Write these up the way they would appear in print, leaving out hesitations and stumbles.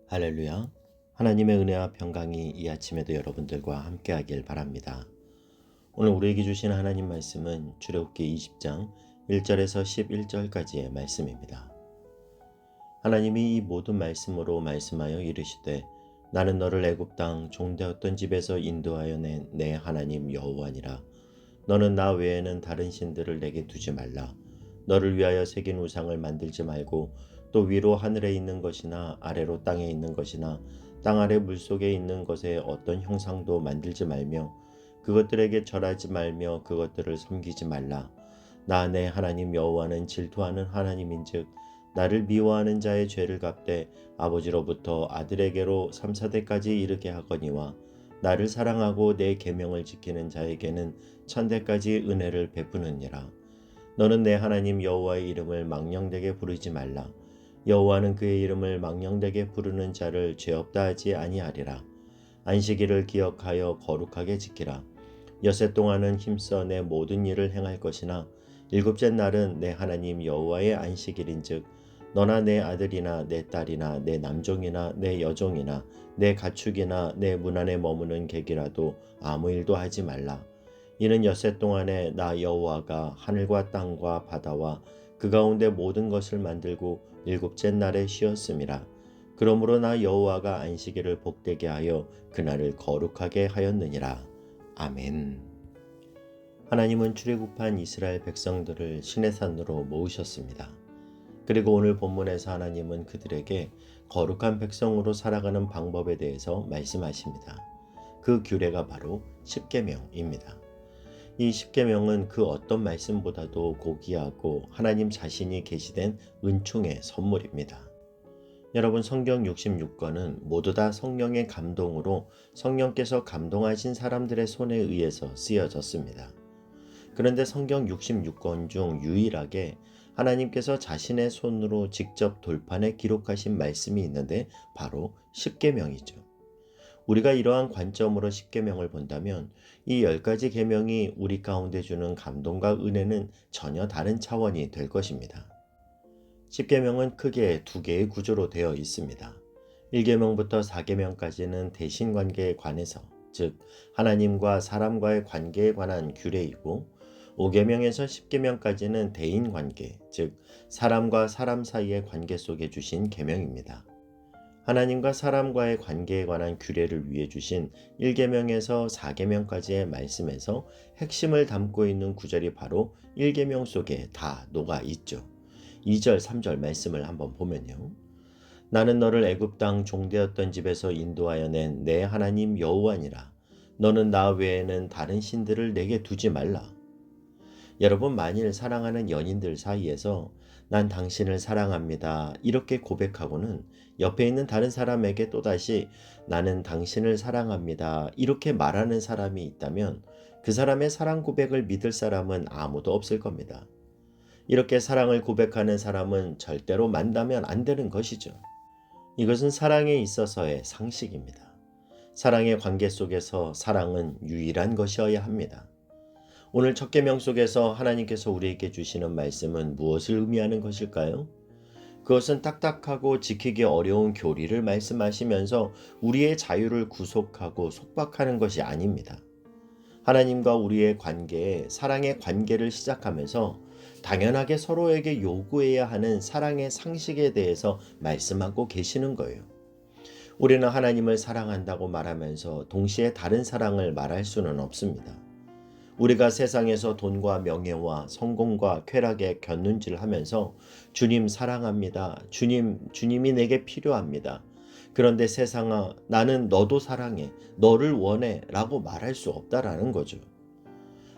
할렐루야. 하나님의 은혜와 평강이 이 아침에도 여러분들과 함께하길 바랍니다. 오늘 우리에게 주신 하나님 말씀은 출애굽기 20장 1절에서 11절까지의 말씀입니다. 하나님이 이 모든 말씀으로 말씀하여 이르시되 나는 너를 애굽 땅 종되었던 집에서 인도하여 낸 내 하나님 여호와니라. 너는 나 외에는 다른 신들을 내게 두지 말라. 너를 위하여 새긴 우상을 만들지 말고 또 위로 하늘에 있는 것이나 아래로 땅에 있는 것이나 땅 아래 물속에 있는 것에 어떤 형상도 만들지 말며 그것들에게 절하지 말며 그것들을 섬기지 말라. 나 내 하나님 여호와는 질투하는 하나님인즉 나를 미워하는 자의 죄를 갚되 아버지로부터 아들에게로 3, 4대까지 이르게 하거니와 나를 사랑하고 내 계명을 지키는 자에게는 천대까지 은혜를 베푸느니라. 너는 내 하나님 여호와의 이름을 망령되게 부르지 말라. 여호와는 그의 이름을 망령되게 부르는 자를 죄 없다 하지 아니하리라. 안식일을 기억하여 거룩하게 지키라. 엿새 동안은 힘써 내 모든 일을 행할 것이나 일곱째 날은 내 하나님 여호와의 안식일인즉 너나 내 아들이나 내 딸이나 내 남종이나 내 여종이나 내 가축이나 내 문 안에 머무는 객이라도 아무 일도 하지 말라. 이는 엿새 동안에 나 여호와가 하늘과 땅과 바다와 그 가운데 모든 것을 만들고 일곱째 날에 쉬었음이라. 그러므로 나 여호와가 안식일을 복되게 하여 그날을 거룩하게 하였느니라. 아멘. 하나님은 출애굽한 이스라엘 백성들을 시내산으로 모으셨습니다. 그리고 오늘 본문에서 하나님은 그들에게 거룩한 백성으로 살아가는 방법에 대해서 말씀하십니다. 그 규례가 바로 십계명입니다. 이 십계명은 그 어떤 말씀보다도 고귀하고 하나님 자신이 계시된 은총의 선물입니다. 여러분, 성경 66권은 모두 다 성령의 감동으로 성령께서 감동하신 사람들의 손에 의해서 쓰여졌습니다. 그런데 성경 66권 중 유일하게 하나님께서 자신의 손으로 직접 돌판에 기록하신 말씀이 있는데 바로 십계명이죠. 우리가 이러한 관점으로 십계명을 본다면 이 10가지 계명이 우리 가운데 주는 감동과 은혜는 전혀 다른 차원이 될 것입니다. 십계명은 크게 두 개의 구조로 되어 있습니다. 1계명부터 4계명까지는 대신관계에 관해서, 즉 하나님과 사람과의 관계에 관한 규례이고 5계명에서 10계명까지는 대인관계, 즉 사람과 사람 사이의 관계 속에 주신 계명입니다. 하나님과 사람과의 관계에 관한 규례를 위해 주신 1계명에서 4계명까지의 말씀에서 핵심을 담고 있는 구절이 바로 1계명 속에 다 녹아 있죠. 2절, 3절 말씀을 한번 보면요. 나는 너를 애굽 땅 종되었던 집에서 인도하여 낸 내 하나님 여호와니라. 너는 나 외에는 다른 신들을 내게 두지 말라. 여러분, 만일 사랑하는 연인들 사이에서 난 당신을 사랑합니다 이렇게 고백하고는 옆에 있는 다른 사람에게 또다시 나는 당신을 사랑합니다 이렇게 말하는 사람이 있다면 그 사람의 사랑 고백을 믿을 사람은 아무도 없을 겁니다. 이렇게 사랑을 고백하는 사람은 절대로 만나면 안 되는 것이죠. 이것은 사랑에 있어서의 상식입니다. 사랑의 관계 속에서 사랑은 유일한 것이어야 합니다. 오늘 첫 계명 속에서 하나님께서 우리에게 주시는 말씀은 무엇을 의미하는 것일까요? 그것은 딱딱하고 지키기 어려운 교리를 말씀하시면서 우리의 자유를 구속하고 속박하는 것이 아닙니다. 하나님과 우리의 관계에 사랑의 관계를 시작하면서 당연하게 서로에게 요구해야 하는 사랑의 상식에 대해서 말씀하고 계시는 거예요. 우리는 하나님을 사랑한다고 말하면서 동시에 다른 사랑을 말할 수는 없습니다. 우리가 세상에서 돈과 명예와 성공과 쾌락에 곁눈질하면서 주님 사랑합니다. 주님이 내게 필요합니다. 그런데 세상아, 나는 너도 사랑해. 너를 원해. 라고 말할 수 없다라는 거죠.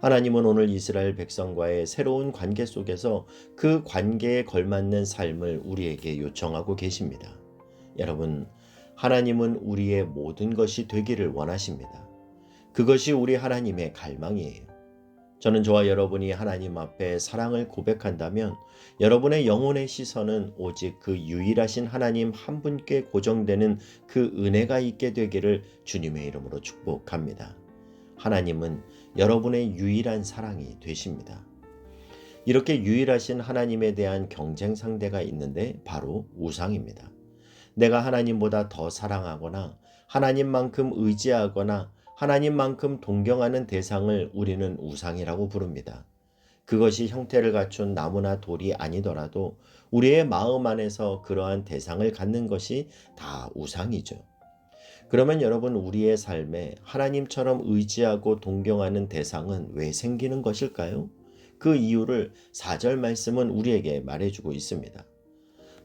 하나님은 오늘 이스라엘 백성과의 새로운 관계 속에서 그 관계에 걸맞는 삶을 우리에게 요청하고 계십니다. 여러분, 하나님은 우리의 모든 것이 되기를 원하십니다. 그것이 우리 하나님의 갈망이에요. 저는 저와 여러분이 하나님 앞에 사랑을 고백한다면 여러분의 영혼의 시선은 오직 그 유일하신 하나님 한 분께 고정되는 그 은혜가 있게 되기를 주님의 이름으로 축복합니다. 하나님은 여러분의 유일한 사랑이 되십니다. 이렇게 유일하신 하나님에 대한 경쟁 상대가 있는데 바로 우상입니다. 내가 하나님보다 더 사랑하거나 하나님만큼 의지하거나 하나님만큼 동경하는 대상을 우리는 우상이라고 부릅니다. 그것이 형태를 갖춘 나무나 돌이 아니더라도 우리의 마음 안에서 그러한 대상을 갖는 것이 다 우상이죠. 그러면 여러분, 우리의 삶에 하나님처럼 의지하고 동경하는 대상은 왜 생기는 것일까요? 그 이유를 4절 말씀은 우리에게 말해주고 있습니다.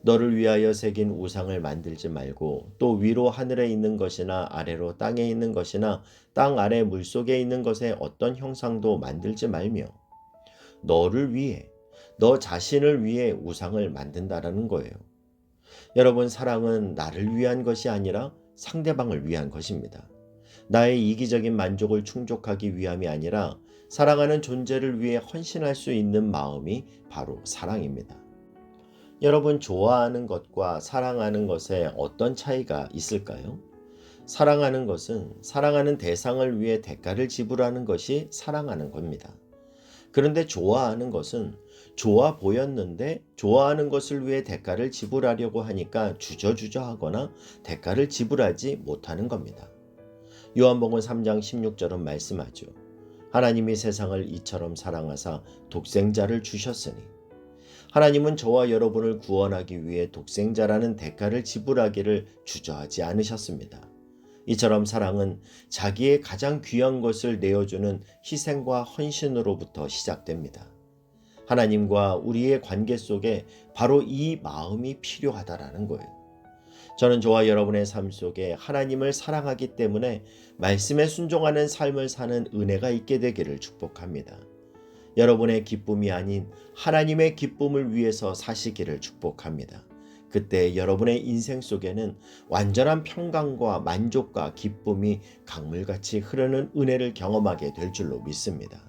너를 위하여 새긴 우상을 만들지 말고 또 위로 하늘에 있는 것이나 아래로 땅에 있는 것이나 땅 아래 물속에 있는 것의 어떤 형상도 만들지 말며. 너를 위해, 너 자신을 위해 우상을 만든다라는 거예요. 여러분, 사랑은 나를 위한 것이 아니라 상대방을 위한 것입니다. 나의 이기적인 만족을 충족하기 위함이 아니라 사랑하는 존재를 위해 헌신할 수 있는 마음이 바로 사랑입니다. 여러분, 좋아하는 것과 사랑하는 것에 어떤 차이가 있을까요? 사랑하는 것은 사랑하는 대상을 위해 대가를 지불하는 것이 사랑하는 겁니다. 그런데 좋아하는 것은 좋아 보였는데 좋아하는 것을 위해 대가를 지불하려고 하니까 주저주저하거나 대가를 지불하지 못하는 겁니다. 요한복음 3장 16절은 말씀하죠. 하나님이 세상을 이처럼 사랑하사 독생자를 주셨으니. 하나님은 저와 여러분을 구원하기 위해 독생자라는 대가를 지불하기를 주저하지 않으셨습니다. 이처럼 사랑은 자기의 가장 귀한 것을 내어주는 희생과 헌신으로부터 시작됩니다. 하나님과 우리의 관계 속에 바로 이 마음이 필요하다라는 거예요. 저는 저와 여러분의 삶 속에 하나님을 사랑하기 때문에 말씀에 순종하는 삶을 사는 은혜가 있게 되기를 축복합니다. 여러분의 기쁨이 아닌 하나님의 기쁨을 위해서 사시기를 축복합니다. 그때 여러분의 인생 속에는 완전한 평강과 만족과 기쁨이 강물같이 흐르는 은혜를 경험하게 될 줄로 믿습니다.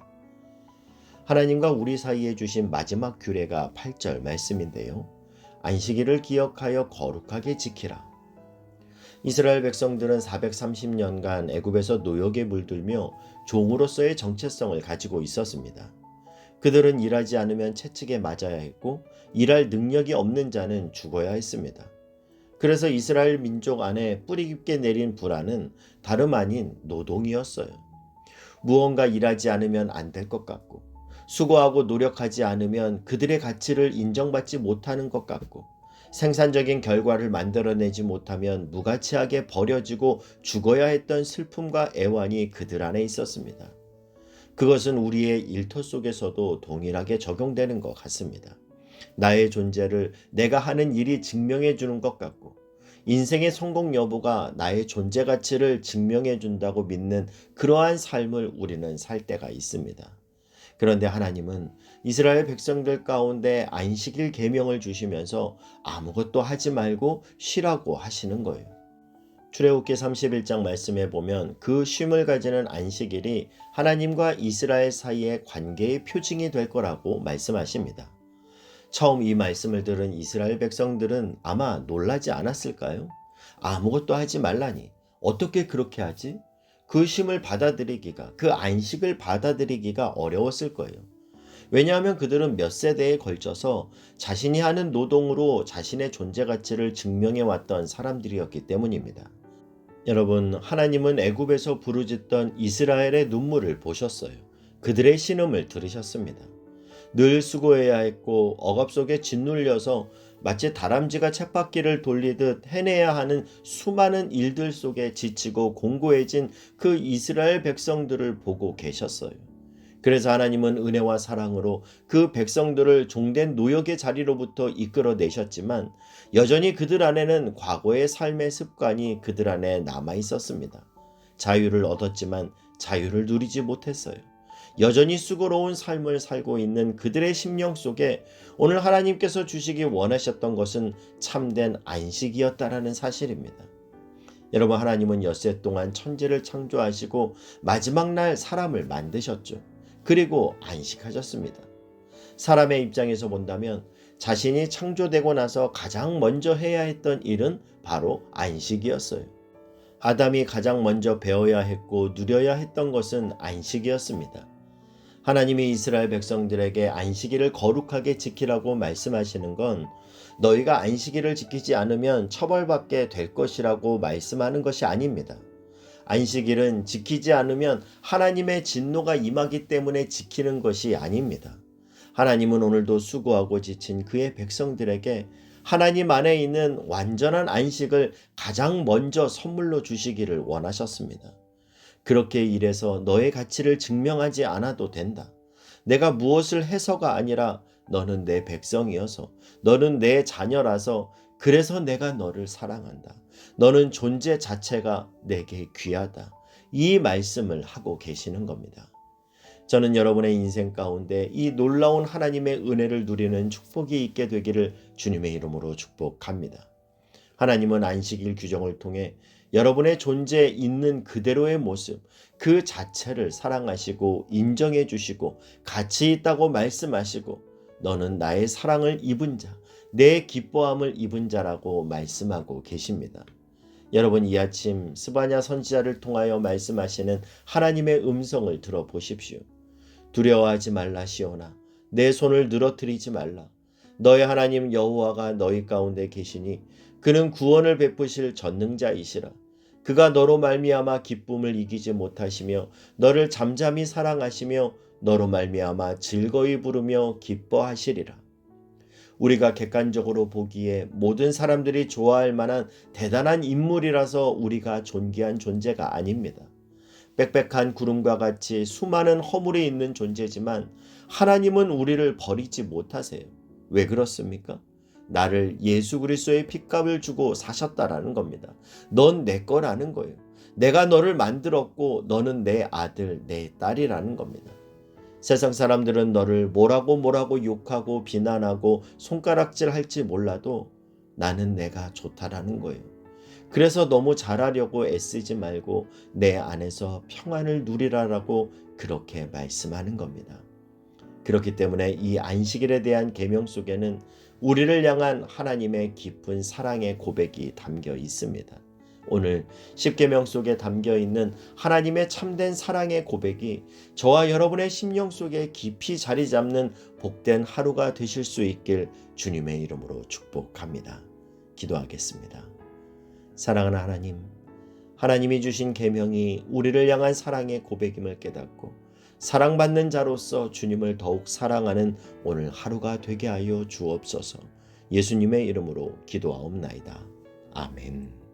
하나님과 우리 사이에 주신 마지막 규례가 8절 말씀인데요. 안식일을 기억하여 거룩하게 지키라. 이스라엘 백성들은 430년간 애굽에서 노역에 물들며 종으로서의 정체성을 가지고 있었습니다. 그들은 일하지 않으면 채찍에 맞아야 했고 일할 능력이 없는 자는 죽어야 했습니다. 그래서 이스라엘 민족 안에 뿌리 깊게 내린 불안은 다름 아닌 노동이었어요. 무언가 일하지 않으면 안 될 것 같고 수고하고 노력하지 않으면 그들의 가치를 인정받지 못하는 것 같고 생산적인 결과를 만들어내지 못하면 무가치하게 버려지고 죽어야 했던 슬픔과 애환이 그들 안에 있었습니다. 그것은 우리의 일터 속에서도 동일하게 적용되는 것 같습니다. 나의 존재를 내가 하는 일이 증명해 주는 것 같고 인생의 성공 여부가 나의 존재 가치를 증명해 준다고 믿는 그러한 삶을 우리는 살 때가 있습니다. 그런데 하나님은 이스라엘 백성들 가운데 안식일 계명을 주시면서 아무것도 하지 말고 쉬라고 하시는 거예요. 출애굽기 31장 말씀에 보면 그 쉼을 가지는 안식일이 하나님과 이스라엘 사이의 관계의 표징이 될 거라고 말씀하십니다. 처음 이 말씀을 들은 이스라엘 백성들은 아마 놀라지 않았을까요? 아무것도 하지 말라니 어떻게 그렇게 하지? 그 쉼을 받아들이기가, 그 안식을 받아들이기가 어려웠을 거예요. 왜냐하면 그들은 몇 세대에 걸쳐서 자신이 하는 노동으로 자신의 존재 가치를 증명해 왔던 사람들이었기 때문입니다. 여러분, 하나님은 애굽에서 부르짖던 이스라엘의 눈물을 보셨어요. 그들의 신음을 들으셨습니다. 늘 수고해야 했고 억압 속에 짓눌려서 마치 다람쥐가 쳇바퀴를 돌리듯 해내야 하는 수많은 일들 속에 지치고 공고해진 그 이스라엘 백성들을 보고 계셨어요. 그래서 하나님은 은혜와 사랑으로 그 백성들을 종된 노역의 자리로부터 이끌어내셨지만 여전히 그들 안에는 과거의 삶의 습관이 그들 안에 남아 있었습니다. 자유를 얻었지만 자유를 누리지 못했어요. 여전히 수고로운 삶을 살고 있는 그들의 심령 속에 오늘 하나님께서 주시기 원하셨던 것은 참된 안식이었다라는 사실입니다. 여러분, 하나님은 엿새 동안 천지를 창조하시고 마지막 날 사람을 만드셨죠. 그리고 안식하셨습니다. 사람의 입장에서 본다면 자신이 창조되고 나서 가장 먼저 해야 했던 일은 바로 안식이었어요. 아담이 가장 먼저 배워야 했고 누려야 했던 것은 안식이었습니다. 하나님이 이스라엘 백성들에게 안식일을 거룩하게 지키라고 말씀하시는 건 너희가 안식일을 지키지 않으면 처벌받게 될 것이라고 말씀하는 것이 아닙니다. 안식일은 지키지 않으면 하나님의 진노가 임하기 때문에 지키는 것이 아닙니다. 하나님은 오늘도 수고하고 지친 그의 백성들에게 하나님 안에 있는 완전한 안식을 가장 먼저 선물로 주시기를 원하셨습니다. 그렇게 일해서 너의 가치를 증명하지 않아도 된다. 내가 무엇을 해서가 아니라 너는 내 백성이어서, 너는 내 자녀라서, 그래서 내가 너를 사랑한다. 너는 존재 자체가 내게 귀하다. 이 말씀을 하고 계시는 겁니다. 저는 여러분의 인생 가운데 이 놀라운 하나님의 은혜를 누리는 축복이 있게 되기를 주님의 이름으로 축복합니다. 하나님은 안식일 규정을 통해 여러분의 존재 있는 그대로의 모습, 그 자체를 사랑하시고 인정해 주시고 가치 있다고 말씀하시고 너는 나의 사랑을 입은 자, 내 기뻐함을 입은 자라고 말씀하고 계십니다. 여러분, 이 아침 스바냐 선지자를 통하여 말씀하시는 하나님의 음성을 들어보십시오. 두려워하지 말라 시온아, 내 손을 늘어뜨리지 말라. 너의 하나님 여호와가 너희 가운데 계시니 그는 구원을 베푸실 전능자이시라. 그가 너로 말미암아 기쁨을 이기지 못하시며 너를 잠잠히 사랑하시며 너로 말미암아 즐거이 부르며 기뻐하시리라. 우리가 객관적으로 보기에 모든 사람들이 좋아할 만한 대단한 인물이라서 우리가 존귀한 존재가 아닙니다. 빽빽한 구름과 같이 수많은 허물이 있는 존재지만 하나님은 우리를 버리지 못하세요. 왜 그렇습니까? 나를 예수 그리스도의 핏값을 주고 사셨다라는 겁니다. 넌 내 거라는 거예요. 내가 너를 만들었고 너는 내 아들, 내 딸이라는 겁니다. 세상 사람들은 너를 뭐라고 욕하고 비난하고 손가락질 할지 몰라도 나는 내가 좋다라는 거예요. 그래서 너무 잘하려고 애쓰지 말고 내 안에서 평안을 누리라라고 그렇게 말씀하는 겁니다. 그렇기 때문에 이 안식일에 대한 계명 속에는 우리를 향한 하나님의 깊은 사랑의 고백이 담겨 있습니다. 오늘 십계명 속에 담겨 있는 하나님의 참된 사랑의 고백이 저와 여러분의 심령 속에 깊이 자리 잡는 복된 하루가 되실 수 있길 주님의 이름으로 축복합니다. 기도하겠습니다. 사랑하는 하나님, 하나님이 주신 계명이 우리를 향한 사랑의 고백임을 깨닫고 사랑받는 자로서 주님을 더욱 사랑하는 오늘 하루가 되게 하여 주옵소서. 예수님의 이름으로 기도하옵나이다. 아멘.